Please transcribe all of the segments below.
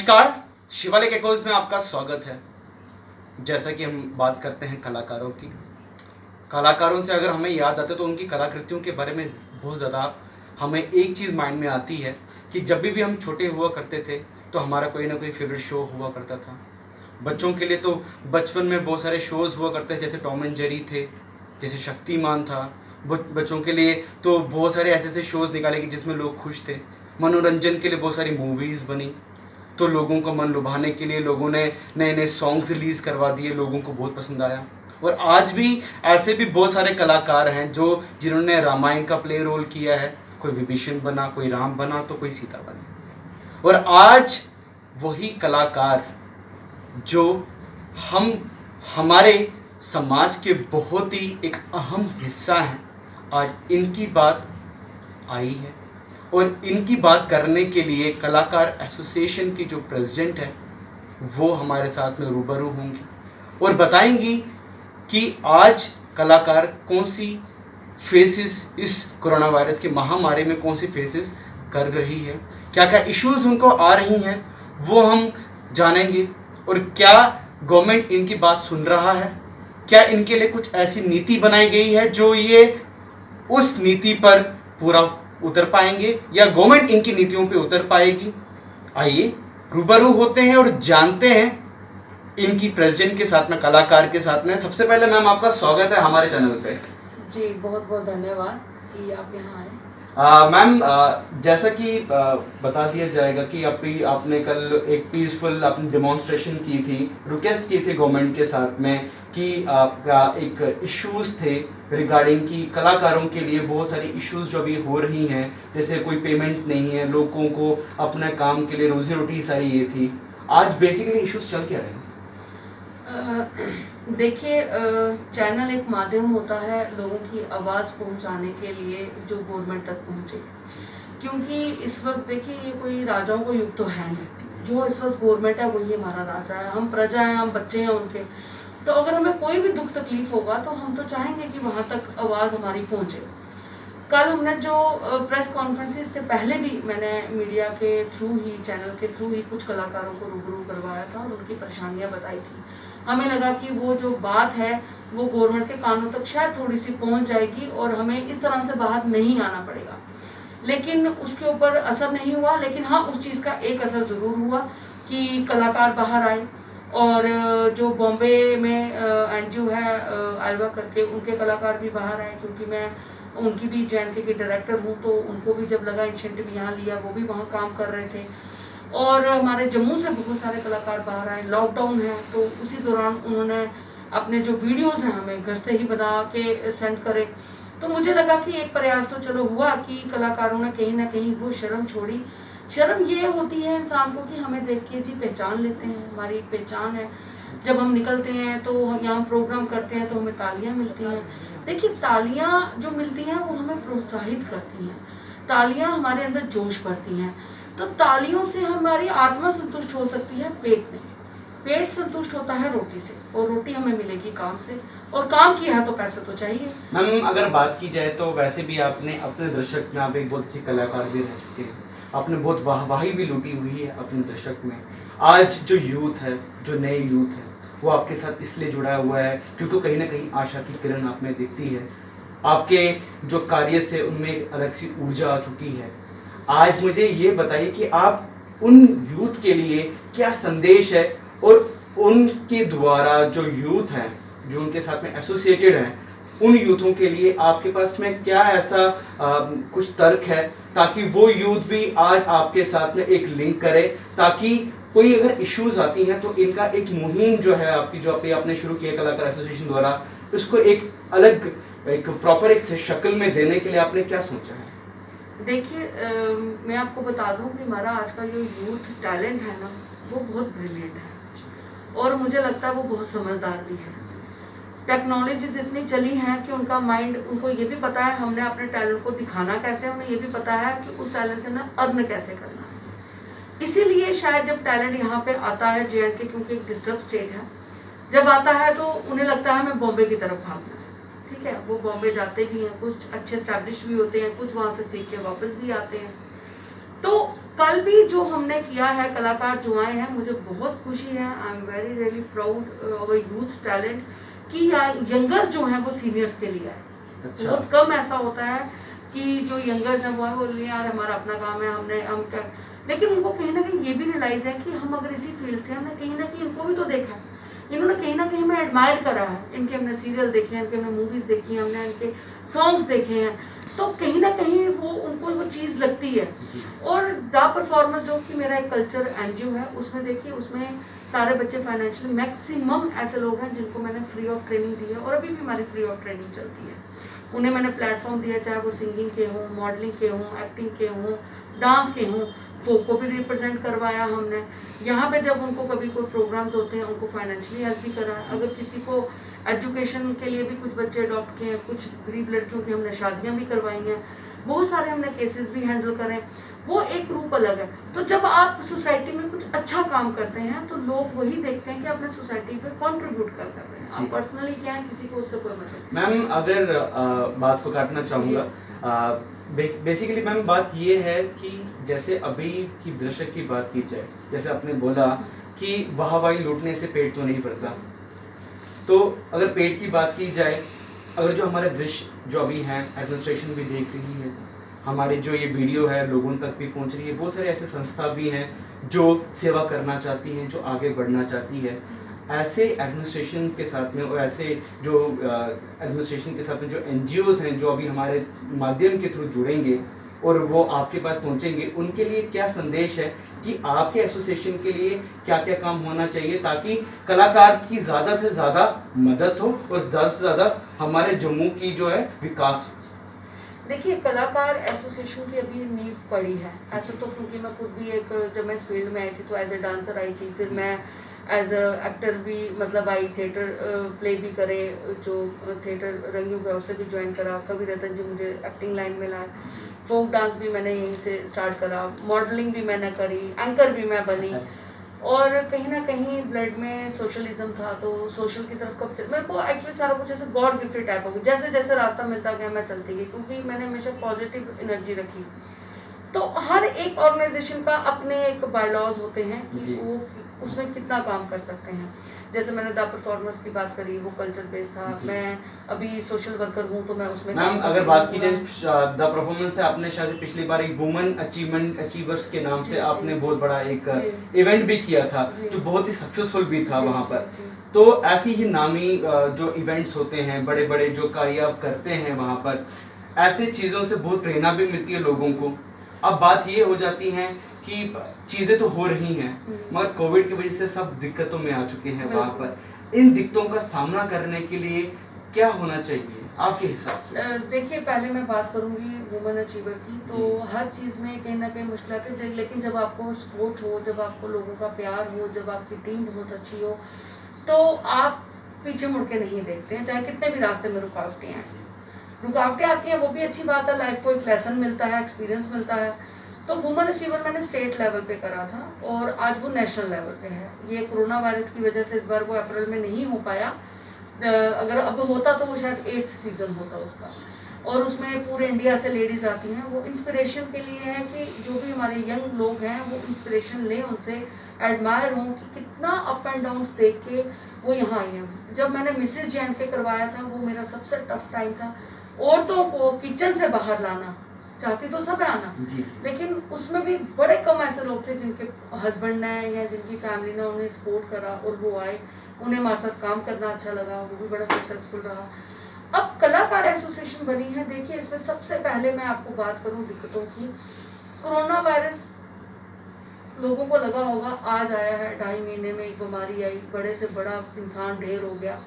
नमस्कार, शिवालिक एकोज में आपका स्वागत है। जैसा कि हम बात करते हैं कलाकारों की, कलाकारों से अगर हमें याद आता है तो उनकी कलाकृतियों के बारे में बहुत ज़्यादा हमें एक चीज़ माइंड में आती है कि जब भी हम छोटे हुआ करते थे तो हमारा कोई ना कोई फेवरेट शो हुआ करता था। बच्चों के लिए तो बचपन में बहुत सारे शोज़ हुआ करते थे, जैसे टॉम एंड जेरी थे, जैसे शक्तिमान था। बच्चों के लिए तो बहुत सारे ऐसे ऐसे शोज़ निकाले कि जिसमें लोग खुश थे। मनोरंजन के लिए बहुत सारी मूवीज़ बनी, तो लोगों को मन लुभाने के लिए लोगों ने नए नए सॉन्ग्स रिलीज़ करवा दिए, लोगों को बहुत पसंद आया। और आज भी ऐसे भी बहुत सारे कलाकार हैं जिन्होंने रामायण का प्ले रोल किया है। कोई विभीषण बना, कोई राम बना, तो कोई सीता बनी। और आज वही कलाकार जो हमारे समाज के बहुत ही एक अहम हिस्सा हैं, आज इनकी बात आई है। और इनकी बात करने के लिए कलाकार एसोसिएशन की जो प्रेसिडेंट है वो हमारे साथ में रूबरू होंगी और बताएंगी कि आज कलाकार कौन सी फेसेस इस कोरोना वायरस की महामारी में कौन सी फेसेस कर रही है, क्या क्या इश्यूज उनको आ रही हैं वो हम जानेंगे। और क्या गवर्नमेंट इनकी बात सुन रहा है, क्या इनके लिए कुछ ऐसी नीति बनाई गई है जो ये उस नीति पर पूरा उतर पाएंगे या गवर्नमेंट इनकी नीतियों पे उतर पाएगी। आइए रूबरू होते हैं और जानते हैं इनकी प्रेसिडेंट के साथ में, कलाकार के साथ में। सबसे पहले मैम आपका स्वागत है हमारे चैनल पे। जी बहुत बहुत धन्यवाद कि आप यहाँ आए। मैम जैसा कि बता दिया जाएगा कि आपने कल एक पीसफुल अपनी डेमोन्स्ट्रेशन की थी, रिक्वेस्ट की थी गवर्नमेंट के साथ में कि आपका एक इश्यूज थे रिगार्डिंग कि कलाकारों के लिए बहुत सारी इश्यूज जो अभी हो रही हैं, जैसे कोई पेमेंट नहीं है, लोगों को अपने काम के लिए रोजी रोटी सारी ये थी। आज बेसिकली इश्यूज चल क्या रहे हैं? देखिए, चैनल एक माध्यम होता है लोगों की आवाज़ पहुंचाने के लिए जो गवर्नमेंट तक पहुंचे, क्योंकि इस वक्त देखिए ये कोई राजाओं को युग तो है नहीं। जो इस वक्त गवर्नमेंट है वही हमारा राजा है, हम प्रजा हैं, हम बच्चे हैं उनके। तो अगर हमें कोई भी दुख तकलीफ होगा तो हम तो चाहेंगे कि वहाँ तक आवाज़ हमारी पहुँचे। कल हमने जो प्रेस कॉन्फ्रेंसेस थे, पहले भी मैंने मीडिया के थ्रू ही, चैनल के थ्रू ही कुछ कलाकारों को रूबरू करवाया था और उनकी परेशानियां बताई थी। हमें लगा कि वो जो बात है वो गवर्नमेंट के कानों तक शायद थोड़ी सी पहुंच जाएगी और हमें इस तरह से बाहर नहीं आना पड़ेगा, लेकिन उसके ऊपर असर नहीं हुआ। लेकिन हाँ, उस चीज़ का एक असर ज़रूर हुआ कि कलाकार बाहर आए और जो बॉम्बे में एनजीओ है आलवा करके, उनके कलाकार भी बाहर आए, क्योंकि मैं उनकी भी JNK की डायरेक्टर हूँ, तो उनको भी जब लगा इंसेंटिव यहाँ लिया, वो भी वहाँ काम कर रहे थे। और हमारे जम्मू से बहुत सारे कलाकार बाहर आए। लॉकडाउन है तो उसी दौरान उन्होंने अपने जो वीडियोज़ हैं हमें घर से ही बना के सेंड करे। तो मुझे लगा कि एक प्रयास तो चलो हुआ कि कलाकारों ने कहीं ना कहीं वो शर्म छोड़ी। शर्म ये होती है इंसान को कि हमें देख के जी पहचान लेते हैं, हमारी एक पहचान है। जब हम निकलते हैं तो यहाँ प्रोग्राम करते हैं तो हमें तालियां मिलती हैं। देखिए, तालियां जो मिलती हैं वो हमें प्रोत्साहित करती हैं, तालियां हमारे अंदर जोश भरती हैं। तो तालियों से हमारी आत्मा संतुष्ट हो सकती है, पेट नहीं। पेट संतुष्ट होता है रोटी से, और रोटी हमें मिलेगी काम से, और काम किया है तो पैसे तो चाहिए। मैम अगर बात की जाए तो वैसे भी आपने अपने दर्शक में, आप एक बहुत अच्छी कलाकार भी रह चुके हैं, आपने बहुत वाहवाही भी लूटी हुई है अपने दर्शक में। आज जो यूथ है, जो नए यूथ है, वो आपके साथ इसलिए जुड़ा हुआ है क्योंकि कहीं ना कहीं आशा की किरण आप में दिखती है। आपके जो कार्य से उनमें एक अलग सी ऊर्जा आ चुकी है। आज मुझे ये बताइए कि आप उन यूथ के लिए क्या संदेश है, और उनके द्वारा जो यूथ हैं, जो उनके साथ में एसोसिएटेड हैं, उन यूथों के लिए आपके पास में क्या ऐसा कुछ तर्क है ताकि वो यूथ भी आज आपके साथ में एक लिंक करे, ताकि कोई अगर इश्यूज आती हैं तो इनका एक मुहिम जो है आपकी, जो आपने शुरू किया कलाकार एसोसिएशन द्वारा, उसको एक अलग, एक प्रॉपर एक शक्ल में देने के लिए आपने क्या सोचा है? देखिए, मैं आपको बता दूं कि हमारा आज का जो यूथ टैलेंट है ना, वो बहुत ब्रिलियंट है और मुझे लगता है वो बहुत समझदार भी है। टेक्नोलॉजीज इतनी चली हैं कि उनका माइंड, उनको ये भी पता है हमने अपने टैलेंट को दिखाना कैसे है, उन्हें ये भी पता है कि उस टैलेंट से हमने अर्न कैसे करना है। इसीलिए शायद जब टैलेंट यहाँ पे आता है JNK, क्योंकि एक डिस्टर्ब स्टेट है, जब आता है तो उन्हें लगता है हमें बॉम्बे की तरफ भागना है। ठीक है, वो बॉम्बे जाते भी हैं, कुछ अच्छे स्टैब्लिश भी होते हैं, कुछ वहाँ से सीख के वापस भी आते हैं। तो कल भी जो हमने किया है, कलाकार जो आए हैं, मुझे बहुत खुशी है। I am very really proud of youth talent कि यंगर्स जो हैं वो सीनियर्स के लिए आए। अच्छा। बहुत कम ऐसा होता है कि जो यंगर्स हैं वो है बोलिए यार हमारा अपना काम है, हम क्या, लेकिन उनको कहीं ना कहीं ये भी रियलाइज है कि हम अगर इसी फील्ड से, हमने कहीं ना कहीं इनको भी तो देखा है, इन्होंने कहीं ना कहीं हमें एडमायर करा है, इनके हमने सीरियल देखे हैं, इनके हमने मूवीज देखी हैं, हमने इनके सॉन्ग्स देखे हैं, तो कहीं ना कहीं वो उनको वो चीज़ लगती है। और द परफॉर्मर्स जो कि मेरा एक कल्चर एनजीओ है, उसमें देखिए उसमें सारे बच्चे फाइनेंशियली मैक्सिमम ऐसे लोग हैं जिनको मैंने फ्री ऑफ ट्रेनिंग दी है, और अभी भी हमारी फ्री ऑफ ट्रेनिंग चलती है। उन्हें मैंने प्लेटफॉर्म दिया, चाहे वो सिंगिंग के हों, मॉडलिंग के हों, एक्टिंग के हों, डांस के हों, फोक को भी रिप्रेजेंट करवाया हमने। यहाँ पे जब उनको कभी कोई प्रोग्राम्स होते हैं उनको फाइनेंशियली हेल्प भी करा। अगर किसी को एजुकेशन के लिए भी कुछ बच्चे अडॉप्ट किए हैं, कुछ गरीब लड़कियों की हमने शादियाँ भी करवाई हैं, बहुत सारे हमने केसेस भी हैंडल करें। वो एक रूप अलग है। तो जब आप सोसाइटी में कुछ अच्छा काम करते हैं तो लोग वही देखते हैं कि अपने सोसाइटी पे कंट्रीब्यूट कर रहे हैं। आप पर्सनली क्या है, किसी को उससे कोई मतलब। मैम अगर बात को काटना चाहूँगा, बेसिकली मैम बात ये है कि जैसे अभी की दर्शक की बात की जाए, जैसे आपने बोला कि वाहवाही लूटने से पेट तो नहीं भरता, तो अगर पेट की बात की जाए, अगर जो हमारे दृश्य जो अभी हैं, एडमिनिस्ट्रेशन भी देख रही है, हमारे जो ये वीडियो है लोगों तक भी पहुंच रही है, बहुत सारे ऐसे संस्था भी हैं जो सेवा करना चाहती हैं, जो आगे बढ़ना चाहती है, ऐसे एडमिनिस्ट्रेशन के साथ में और ऐसे जो एडमिनिस्ट्रेशन के साथ में जो एनजीओज हैं जो अभी हमारे माध्यम के थ्रू जुड़ेंगे और वो आपके पास पहुंचेंगे, उनके लिए क्या संदेश है कि आपके एसोसिएशन के लिए क्या क्या काम होना चाहिए ताकि कलाकार की ज़्यादा से ज़्यादा मदद हो और ज़्यादा से ज़्यादा हमारे जम्मू की जो है विकास हो? देखिए, कलाकार एसोसिएशन की अभी नींव पड़ी है ऐसे तो, क्योंकि मैं खुद भी एक, जब मैं इस फील्ड में आई थी तो एज ए डांसर आई थी, फिर मैं एज अ एक्टर भी मतलब आई, थिएटर प्ले भी करे, जो थिएटर रंगीन का उससे भी ज्वाइन करा, कवि रतन जी मुझे एक्टिंग लाइन में लाए, फोक डांस भी मैंने यहीं से स्टार्ट करा, मॉडलिंग भी मैंने करी, एंकर भी मैं बनी, और कहीं ना कहीं ब्लड में सोशलिज्म था, तो सोशल की तरफ कब मेरे को एक्चुअली सारा कुछ ऐसे गॉड गिफ्टेड टाइप हो गया, जैसे जैसे रास्ता मिलता गया मैं चलती गई, क्योंकि मैंने हमेशा पॉजिटिव एनर्जी रखी। तो हर एक ऑर्गेनाइजेशन का अपने एक बायलॉज होते हैं कि वो उसमें कितना काम कर सकते हैं। जैसे मैंने द परफॉर्मर्स की बात करी, वो कल्चर बेस्ड था, मैं अभी सोशल वर्कर हूँ तो मैं उसमें मैम अगर बात की जाए द परफॉर्मेंस से, आपने शायद पिछली बार एक वुमेन अचीवर्स के नाम से आपने बहुत बड़ा एक इवेंट भी किया था जो बहुत ही सक्सेसफुल भी था वहाँ पर। तो ऐसी ही नामी जो इवेंट्स होते हैं, बड़े बड़े जो कार्य आप करते हैं वहाँ पर, ऐसे चीज़ों से बहुत प्रेरणा भी मिलती है लोगों को। अब बात ये हो जाती है कि चीज़ें तो हो रही हैं मगर कोविड की वजह से सब दिक्कतों में आ चुके हैं वहाँ पर। इन दिक्कतों का सामना करने के लिए क्या होना चाहिए आपके हिसाब से? देखिए, पहले मैं बात करूंगी वुमेन अचीवर की, तो हर चीज़ में कहीं ना कहीं मुश्किलातें, लेकिन जब आपको सपोर्ट हो, जब आपको लोगों का प्यार हो, जब आपकी टीम बहुत अच्छी हो, तो आप पीछे मुड़ के नहीं देखते हैं, चाहे कितने भी रास्ते में रुकावटें आती हैं, वो भी अच्छी बात है, लाइफ को एक लेसन मिलता है, एक्सपीरियंस मिलता है। तो वुमेन अचीवर मैंने स्टेट लेवल पे करा था और आज वो नेशनल लेवल पे है। ये कोरोना वायरस की वजह से इस बार वो अप्रैल में नहीं हो पाया, अगर अब होता तो वो शायद 8th सीज़न होता उसका, और उसमें पूरे इंडिया से लेडीज़ आती हैं। वो इंस्पिरेशन के लिए है कि जो भी हमारे यंग लोग हैं वो इंस्पिरेशन लें, उनसे एडमायर हों कि कितना अप एंड डाउन्स देख के वो यहाँ आई हैं। जब मैंने मिसेस JNK करवाया था, वो मेरा सबसे टफ टाइम था। औरतों को किचन से बाहर लाना, चाहती तो सब है आना, लेकिन उसमें भी बड़े कम ऐसे लोग थे जिनके हस्बैंड ने या जिनकी फैमिली ने उन्हें सपोर्ट करा और वो आए, उन्हें हमारे साथ काम करना अच्छा लगा, वो भी बड़ा सक्सेसफुल रहा। अब कलाकार एसोसिएशन बनी है। देखिए, इसमें सबसे पहले मैं आपको बात करूं दिक्कतों की। कोरोना वायरस लोगों को लगा होगा आज आया है, 2.5 महीने में एक बीमारी आई, बड़े से बड़ा इंसान ढेर हो गया,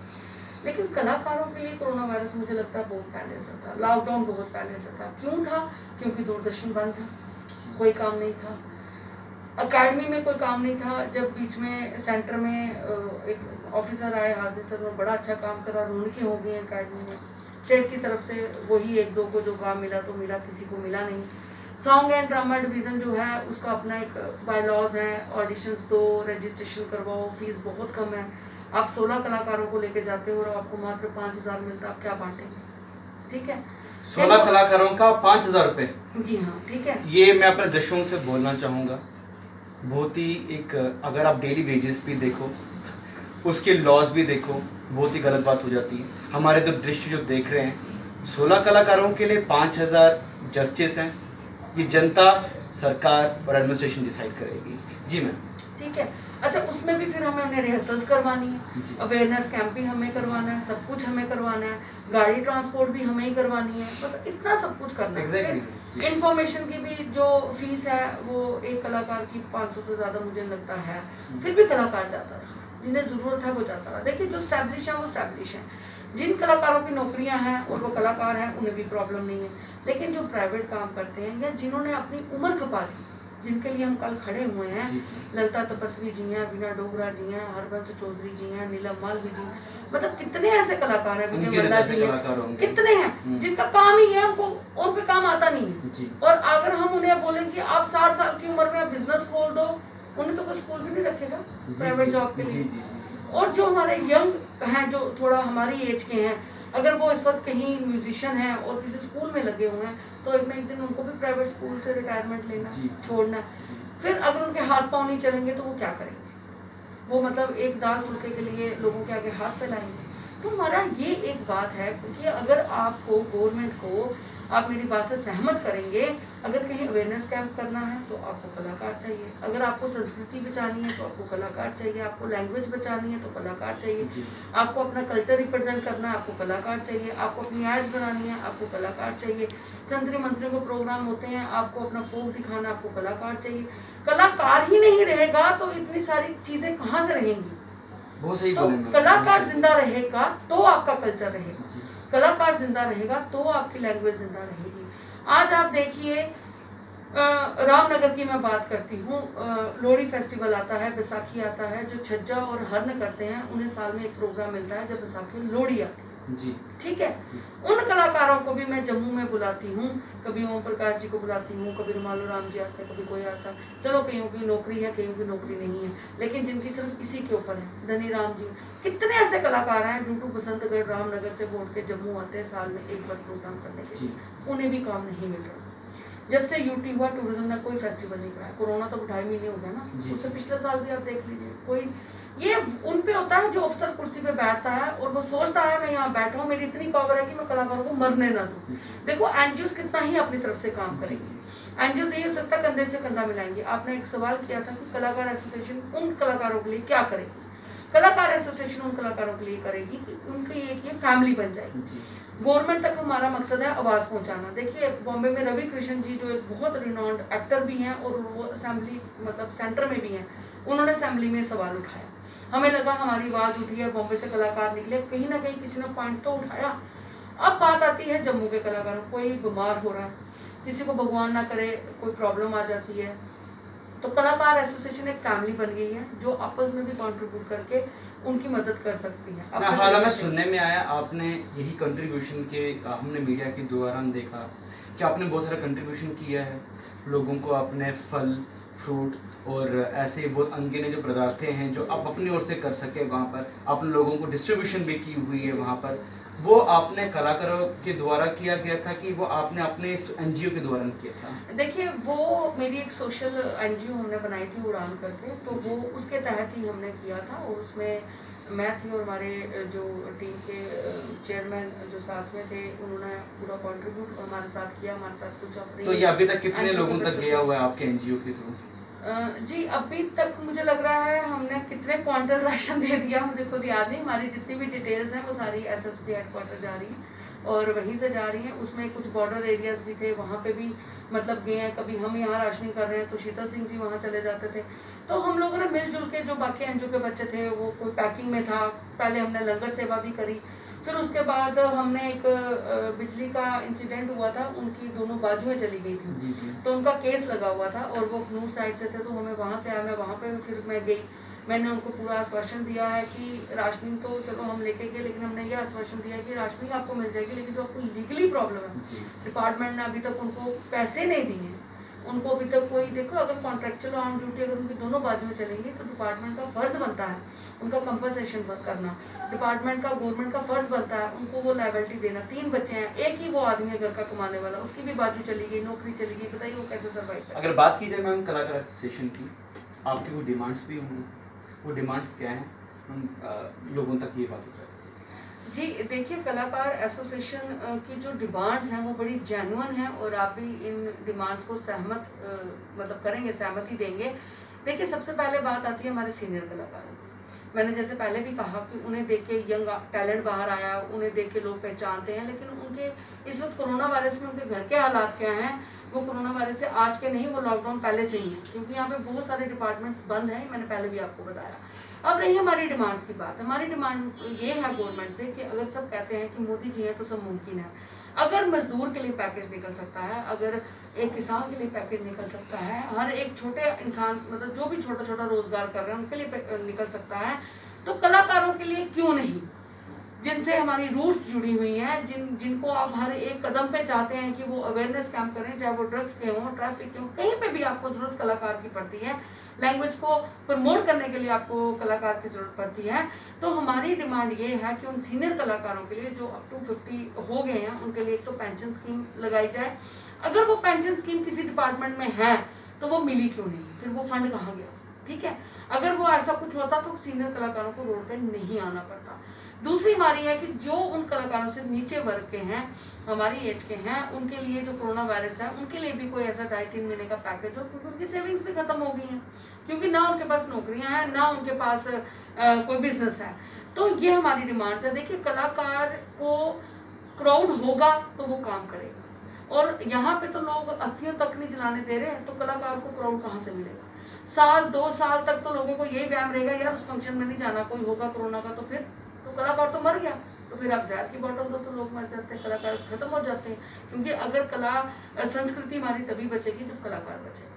लेकिन कलाकारों के लिए कोरोना वायरस मुझे लगता है बहुत पहले से था, लॉकडाउन बहुत पहले से था। क्यों था? क्योंकि दूरदर्शन बंद था, कोई काम नहीं था, अकेडमी में कोई काम नहीं था। जब बीच में सेंटर में एक ऑफिसर आए, हाजरी सर, उन्होंने बड़ा अच्छा काम करा, रौनकें हो गई अकेडमी में, स्टेट की तरफ से वही 1-2 को जो काम मिला तो मिला, किसी को मिला नहीं। सॉन्ग एंड ड्रामा डिवीज़न जो है उसका अपना एक बायलॉज है, ऑडिशंस दो, रजिस्ट्रेशन करवाओ, फीस बहुत कम है। आप 16 कलाकारों को लेके जाते हो और आपको मात्र 5,000 मिलता, आप क्या बांटेंगे? ठीक है, 16 कलाकारों का 5,000 रुपये। जी हाँ, ठीक है। ये मैं अपने दर्शकों से बोलना चाहूँगा, बहुत ही एक, अगर आप डेली वेजेस भी देखो, उसके लॉस भी देखो, बहुत ही गलत बात हो जाती है। हमारे तो दृष्टि जो देख रहे हैं, 16 कलाकारों के लिए 5,000 जस्टिस हैं। ये जनता, सरकार और एडमिनिस्ट्रेशन डिसाइड करेगी। जी मैम। ठीक है। अच्छा, उसमें भी फिर हमें उन्हें रिहर्सल्स करवानी है, अवेयरनेस कैंप भी हमें करवाना है, सब कुछ हमें करवाना है, गाड़ी ट्रांसपोर्ट भी हमें ही करवानी है, मतलब इतना सब कुछ करना है। फिर इंफॉर्मेशन की भी जो फीस है वो एक कलाकार की 500 से ज़्यादा मुझे लगता है। फिर भी कलाकार जाता रहा, जिन्हें ज़रूरत है वो जाता रहा। देखिए, जो स्टैब्लिश है वो स्टैब्लिश है, जिन कलाकारों की नौकरियां हैं और वो कलाकार हैं उन्हें भी प्रॉब्लम नहीं है। लेकिन जो प्राइवेट काम करते हैं या जिन्होंने अपनी उम्र खपा दी, जिनके लिए हम कल खड़े हुए हैं, ललिता तपस्वी जी हैं, वीना डोगरा जी हैं, हरबंस चौधरी जी हैं, नीलम मालवी जी, मतलब कितने ऐसे कलाकार हैं, विजय मल्ला जी हैं, कितने हैं जिनका काम ही है, उनको और कोई काम आता नहीं है। और अगर हम उन्हें बोलें कि आप 60 साल की उम्र में बिजनेस खोल दो, उन्हें तो कोई स्कूल भी नहीं रखेगा प्राइवेट जॉब के लिए। और जो हमारे यंग हैं, जो थोड़ा हमारी एज के हैं, अगर वो इस वक्त कहीं म्यूजिशियन हैं और किसी स्कूल में लगे हुए हैं, तो एक ना एक दिन उनको भी प्राइवेट स्कूल से रिटायरमेंट लेना, छोड़ना। फिर अगर उनके हाथ पाँव नहीं चलेंगे तो वो क्या करेंगे? वो मतलब एक दाल फुल्के के लिए लोगों के आगे हाथ फैलाएंगे। तो हमारा ये एक बात है कि अगर आपको गवर्नमेंट को, आप मेरी बात से सहमत करेंगे, अगर कहीं अवेयरनेस कैंप करना है तो आपको कलाकार चाहिए, अगर आपको संस्कृति बचानी है तो आपको कलाकार चाहिए, आपको लैंग्वेज बचानी है तो कलाकार चाहिए, आपको अपना कल्चर रिप्रेजेंट करना है आपको कलाकार चाहिए, आपको अपनी एड्स बनानी है आपको कलाकार चाहिए, संतरी मंत्रियों के प्रोग्राम होते हैं, आपको अपना फोक दिखाना आपको कलाकार चाहिए। कलाकार ही नहीं रहेगा तो इतनी सारी चीज़ें कहाँ से रहेंगी? तो कलाकार जिंदा रहेगा तो आपका कल्चर रहेगा, कलाकार जिंदा रहेगा तो आपकी लैंग्वेज जिंदा रहेगी। आज आप देखिए, रामनगर की मैं बात करती हूँ, लोहड़ी फेस्टिवल आता है, बैसाखी आता है, जो छज्जा और हर्न करते हैं उन्हें साल में एक प्रोग्राम मिलता है जब बैसाखी लोहड़ी आती है। जी ठीक है। उन कलाकारों को भी मैं जम्मू में बुलाती हूँ, कभी ओम प्रकाश जी को बुलाती हूँ, कभी रुमालू राम जी आते हैं, कभी कोई आता है। चलो, कईयों की नौकरी है, कईयों की नौकरी नहीं है, लेकिन जिनकी सिर्फ इसी के ऊपर है, धनी राम जी, कितने ऐसे कलाकार हैं, डूडू बसंतगढ़ रामनगर से वोट के जम्मू आते हैं साल में एक बार प्रोग्राम करने के लिए, उन्हें भी काम नहीं मिल रहा। जब से यूटी हुआ, टूरिज्म ने कोई फेस्टिवल नहीं कराया, कोरोना तो 2.5 महीने हो गया ना, उससे पिछले साल भी आप देख लीजिए, कोई, ये उन पे होता है जो अफसर कुर्सी पे बैठता है और वो सोचता है मैं यहाँ बैठा हूँ, मेरी इतनी पावर है कि मैं कलाकारों को मरने ना दूँ। देखो, एनजीओ कितना ही अपनी तरफ से काम करेंगी, एनजीओ यही हो सकता है कंधे से कंधा मिलाएंगे। आपने एक सवाल किया था कि कलाकार एसोसिएशन उन कलाकारों के लिए क्या करेगी? कलाकार एसोसिएशन उन कलाकारों के लिए करेगी कि उनकी एक ये फैमिली बन जाएगी। गवर्नमेंट तक हमारा मकसद है आवाज़ पहुंचाना। देखिए, बॉम्बे में रवि कृष्ण जी जो एक बहुत रिनॉन्ड एक्टर भी हैं और वो असेंबली मतलब सेंटर में भी हैं, उन्होंने असेंबली में सवाल उठाया, हमें लगा हमारी आवाज़ उठी है, बॉम्बे से कलाकार निकले, कहीं ना कहीं किसी ने पॉइंट तो उठाया। अब बात आती है जम्मू के कलाकारों, कोई बीमार हो रहा है, किसी को भगवान ना करे कोई प्रॉब्लम आ जाती है, तो कलाकार एसोसिएशन एक फैमिली बन गई है जो आपस में भी कंट्रीब्यूट करके उनकी मदद कर सकती है। हाल में सुनने में आया आपने यही कंट्रीब्यूशन के, हमने मीडिया के दौरान देखा कि आपने बहुत सारा कंट्रीब्यूशन किया है, लोगों को अपने फल फ्रूट और ऐसे बहुत अनगिने जो पदार्थ हैं जो आप अपनी ओर से कर सके, वहाँ पर आपने लोगों को डिस्ट्रीब्यूशन भी की हुई है वहाँ पर, वो आपने कलाकारों के द्वारा किया गया था कि वो आपने अपने एनजीओ के द्वारा किया था? देखिए, वो मेरी एक सोशल एनजीओ हमने बनाई थी उड़ान करके, तो वो उसके तहत ही हमने किया था और उसमें मैं थी और हमारे जो टीम के चेयरमैन जो साथ में थे उन्होंने पूरा कंट्रीब्यूट हमारे साथ किया, हमारे साथ कुछ अपने। तो ये अभी तक कितने लोगों तक गया हुआ है आपके एनजीओ के थ्रू? जी, अभी तक मुझे लग रहा है हमने कितने क्वांटल राशन दे दिया मुझे खुद याद नहीं। हमारी जितनी भी डिटेल्स हैं वो सारी एसएसपी हेडक्वार्टर जा रही हैं और वहीं से जा रही हैं। उसमें कुछ बॉर्डर एरियाज भी थे, वहाँ पे भी मतलब गए हैं। कभी हम यहाँ राशनिंग कर रहे हैं तो शीतल सिंह जी वहाँ चले जाते थे। तो हम लोगों ने मिलजुल के, जो बाकी एनजीओ के बच्चे थे वो कोई पैकिंग में था, पहले हमने लंगर सेवा भी करी। फिर उसके बाद हमने एक बिजली का इंसिडेंट हुआ था, उनकी दोनों बाजुएं चली गई थी, तो उनका केस लगा हुआ था और वो अखनूर साइड से थे, तो हमें वहाँ से आया। मैं वहाँ पे फिर मैं गई, मैंने उनको पूरा आश्वासन दिया है कि राशनिंग तो चलो हम लेके गए, लेकिन हमने ये आश्वासन दिया है कि राशनिंग आपको मिल जाएगी, लेकिन जो आपको लीगली प्रॉब्लम है, डिपार्टमेंट ने अभी तक उनको पैसे नहीं दिए हैं। उनको अभी तक कोई, देखो अगर कॉन्ट्रेक्चुअल ऑन ड्यूटी अगर उनकी दोनों बाजुएं चलेंगी तो डिपार्टमेंट का फर्ज बनता है उनका कंपनसेशन करना, डिपार्टमेंट का गवर्नमेंट का फ़र्ज़ बनता है उनको वो लाइबिलिटी देना। 3 बच्चे हैं, एक ही वो आदमी है घर का कमाने वाला, उसकी भी बाजू चली गई, नौकरी चली गई, बताइए वो कैसे सर्वाइव करें। अगर बात की जाए मैम कलाकार एसोसिएशन की, आपकी कोई डिमांड्स भी होंगी, वो डिमांड्स क्या हैं, हम लोगों तक ये बात हो जाए। जी देखिए, कलाकार एसोसिएशन की जो डिमांड्स हैं वो बड़ी जेन्युइन हैं और आप भी इन डिमांड्स को मतलब करेंगे, सहमति देंगे। देखिए, सबसे पहले बात आती है हमारे सीनियर कलाकारों की। मैंने जैसे पहले भी कहा कि उन्हें देख के यंग टैलेंट बाहर आया, उन्हें देख के लोग पहचानते हैं, लेकिन उनके इस वक्त कोरोना वायरस में उनके घर के हालात क्या हैं, वो कोरोना वायरस से आज के नहीं, वो लॉकडाउन पहले से ही है, क्योंकि यहाँ पे बहुत सारे डिपार्टमेंट्स बंद हैं, मैंने पहले भी आपको बताया। अब रही हमारी डिमांड्स की बात। हमारी डिमांड ये है गवर्नमेंट से कि अगर सब कहते हैं कि मोदी जी हैं तो सब मुमकिन है, अगर मजदूर के लिए पैकेज निकल सकता है, अगर एक किसान के लिए पैकेज निकल सकता है, हर एक छोटे इंसान मतलब जो भी छोटा छोटा रोजगार कर रहे हैं उनके लिए निकल सकता है, तो कलाकारों के लिए क्यों नहीं, जिनसे हमारी रूट्स जुड़ी हुई हैं, जिनको आप हर एक कदम पे चाहते हैं कि वो अवेयरनेस कैंप करें, चाहे वो ड्रग्स के हों, ट्रैफिक के हों, कहीं पे भी आपको ज़रूरत कलाकार की पड़ती है, लैंग्वेज को प्रमोट करने के लिए आपको कलाकार की ज़रूरत पड़ती है। तो हमारी डिमांड ये है कि उन सीनियर कलाकारों के लिए जो अप टू 50 हो गए हैं उनके लिए एक तो पेंशन स्कीम लगाई जाए। अगर वो पेंशन स्कीम किसी डिपार्टमेंट में है तो वो मिली क्यों नहीं, फिर वो फंड कहाँ गया, ठीक है। अगर वो ऐसा कुछ होता तो सीनियर कलाकारों को रोड पे नहीं आना पड़ता। दूसरी हमारी है कि जो उन कलाकारों से नीचे वर्ग के हैं, हमारी एज के हैं, उनके लिए जो कोरोना वायरस है उनके लिए भी कोई ऐसा 2.5-3 महीने का पैकेज हो, क्योंकि उनकी सेविंग्स भी खत्म हो गई हैं, क्योंकि ना उनके पास नौकरियां हैं, ना उनके पास कोई बिजनेस है। तो ये हमारी डिमांड्स है। देखिए, कलाकार को क्राउड होगा तो वो काम करेगा, और यहाँ पे तो लोग अस्थियों तक नहीं जलाने दे रहे हैं, तो कलाकार को क्राउड कहाँ से मिलेगा। 1-2 साल तक तो लोगों को ये व्यायाम रहेगा, यार उस फंक्शन में नहीं जाना, कोई होगा कोरोना का, तो फिर तो कलाकार तो मर गया, तो फिर आप जहर की बोतल दो तो लोग मर जाते हैं, कलाकार खत्म हो जाते हैं। क्योंकि अगर कला संस्कृति हमारी तभी बचेगी जब कलाकार बचेगा,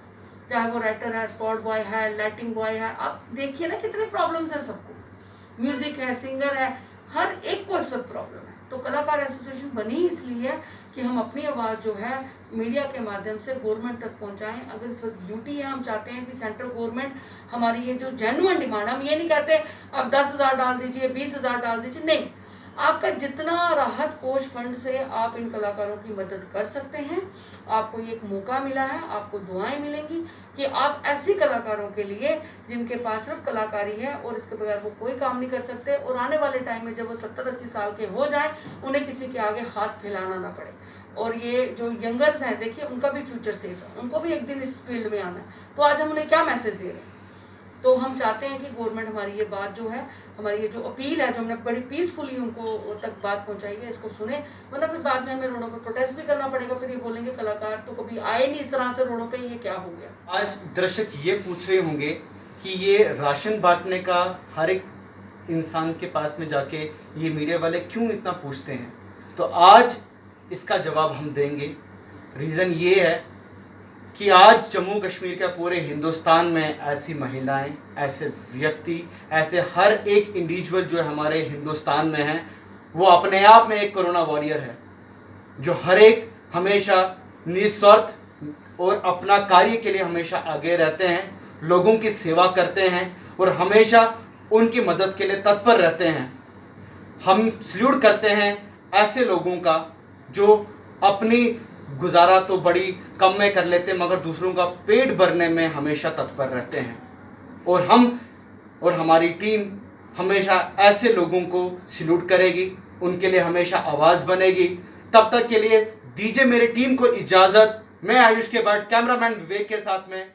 चाहे वो राइटर है, स्पॉट बॉय है, लाइटिंग बॉय है। आप देखिए ना कितने प्रॉब्लम्स हैं सबको, म्यूजिक है, सिंगर है, हर एक को इस वक्त प्रॉब्लम है। तो कलाकार एसोसिएशन बनी इसलिए है कि हम अपनी आवाज़ जो है मीडिया के माध्यम से गवर्नमेंट तक पहुंचाएं। अगर इस वक्त ड्यूटी है, हम चाहते हैं कि सेंट्रल गवर्नमेंट हमारी ये जो जेन्युइन डिमांड, हम ये नहीं कहते आप 10,000 डाल दीजिए, 20,000 डाल दीजिए, नहीं, आपका जितना राहत कोष फंड से आप इन कलाकारों की मदद कर सकते हैं। आपको ये एक मौका मिला है, आपको दुआएं मिलेंगी कि आप ऐसी कलाकारों के लिए जिनके पास सिर्फ कलाकारी है और इसके बगैर वो कोई काम नहीं कर सकते, और आने वाले टाइम में जब वो 70-80 साल के हो जाएं, उन्हें किसी के आगे हाथ फैलाना ना पड़े। और ये जो यंगर्स हैं, देखिए उनका भी फ्यूचर सेफ है, उनको भी एक दिन इस फील्ड में आना है, तो आज हम उन्हें क्या मैसेज दे रहे हैं। तो हम चाहते हैं कि गवर्नमेंट हमारी ये बात जो है, हमारी ये जो अपील है, जो हमने बड़ी पीसफुली उनको तक बात पहुंचाई है, इसको सुने, वरना फिर बाद में हमें रोडों पर प्रोटेस्ट भी करना पड़ेगा। फिर ये बोलेंगे कलाकार तो कभी आए नहीं इस तरह से रोडों पे, ये क्या हो गया। आज दर्शक ये पूछ रहे होंगे कि ये राशन बांटने का हर एक इंसान के पास में जाके ये मीडिया वाले क्यों इतना पूछते हैं, तो आज इसका जवाब हम देंगे। रीज़न ये है कि आज जम्मू कश्मीर का पूरे हिंदुस्तान में ऐसी महिलाएं, ऐसे व्यक्ति, ऐसे हर एक इंडिविजुअल जो हमारे हिंदुस्तान में है, वो अपने आप में एक कोरोना वॉरियर है, जो हर एक हमेशा निस्वार्थ और अपना कार्य के लिए हमेशा आगे रहते हैं, लोगों की सेवा करते हैं और हमेशा उनकी मदद के लिए तत्पर रहते हैं। हम सल्यूट करते हैं ऐसे लोगों का जो अपनी गुजारा तो बड़ी कम में कर लेते हैं, मगर दूसरों का पेट भरने में हमेशा तत्पर रहते हैं। और हम और हमारी टीम हमेशा ऐसे लोगों को सल्यूट करेगी, उनके लिए हमेशा आवाज़ बनेगी। तब तक के लिए दीजिए मेरी टीम को इजाज़त। मैं आयुष के भट्ट, कैमरामैन विवेक के साथ में